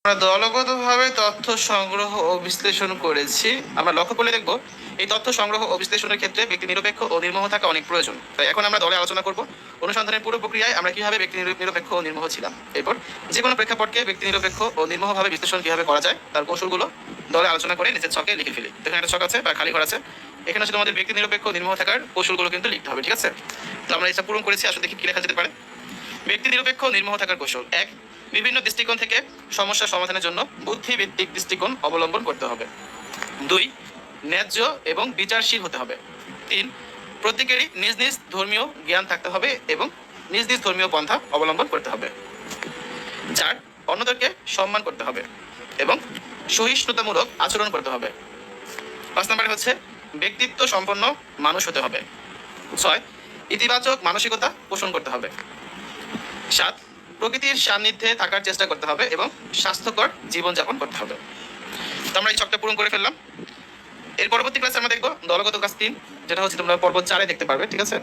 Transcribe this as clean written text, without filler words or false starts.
আমরা দলগতভাবে তথ্য সংগ্রহ ও বিশ্লেষণ করেছি। আমরা লক্ষ্য করলে দেখব এই তথ্য সংগ্রহ ও বিশ্লেষণের ক্ষেত্রে ব্যক্তি নিরপেক্ষ ও নির্মোহ থাকা অনেক প্রয়োজন। তাই এখন আমরা দলে আলোচনা করব অনুসন্ধানের পুরো প্রক্রিয়ায় আমরা কিভাবে ব্যক্তি নিরপেক্ষ ও নির্মোহ ছিলাম। এরপর যে কোনো প্রেক্ষাপটকে ব্যক্তি নিরপেক্ষ ও নির্মোহভাবে বিশ্লেষণ কিভাবে করা যায় তার কৌশলগুলো দলে আলোচনা করে নিজের ছকে লিখে ফেলি। এখানে একটা ছক আছে বা খালি ঘর আছে, এখানে শুধু আমাদের ব্যক্তি নিরপেক্ষ ও নির্মোহ থাকার কৌশলগুলো কিন্তু লিখতে হবে, ঠিক আছে? তো আমরা এটা পূরণ করেছি, আসলে দেখি কি লেখা যেতে পারে। ব্যক্তি নিরপেক্ষ নির্মোহ থাকার কৌশল 1, বিভিন্ন দৃষ্টিকোণ থেকে সমস্যা সমাধানের জন্য বুদ্ধিভিত্তিক দৃষ্টিকোণ অবলম্বন করতে হবে। 2, ন্যায্য এবং বিচারশীল হতে হবে। 3, প্রত্যেকেরই নিজ নিজ ধর্মীয় জ্ঞান থাকতে হবে এবং নিজ নিজ ধর্মীয় পন্থা অবলম্বন করতে হবে। 4, অন্যদেরকে সম্মান করতে হবে এবং সহিষ্ণুতামূলক আচরণ করতে হবে। 5 নম্বরে হচ্ছে ব্যক্তিত্ব সম্পন্ন মানুষ হতে হবে। 6, ইতিবাচক মানসিকতা পোষণ করতে হবে। 7, প্রকৃতির সান্নিধ্যে থাকার চেষ্টা করতে হবে এবং স্বাস্থ্যকর জীবনযাপন করতে হবে। তো আমরা এই ছকটা পূরণ করে ফেললাম। এর পরবর্তী ক্লাসে আমরা দেখবো দলগত কাজ 3, যেটা হচ্ছে তোমরা পর্ব 4-এ দেখতে পারবে, ঠিক আছে?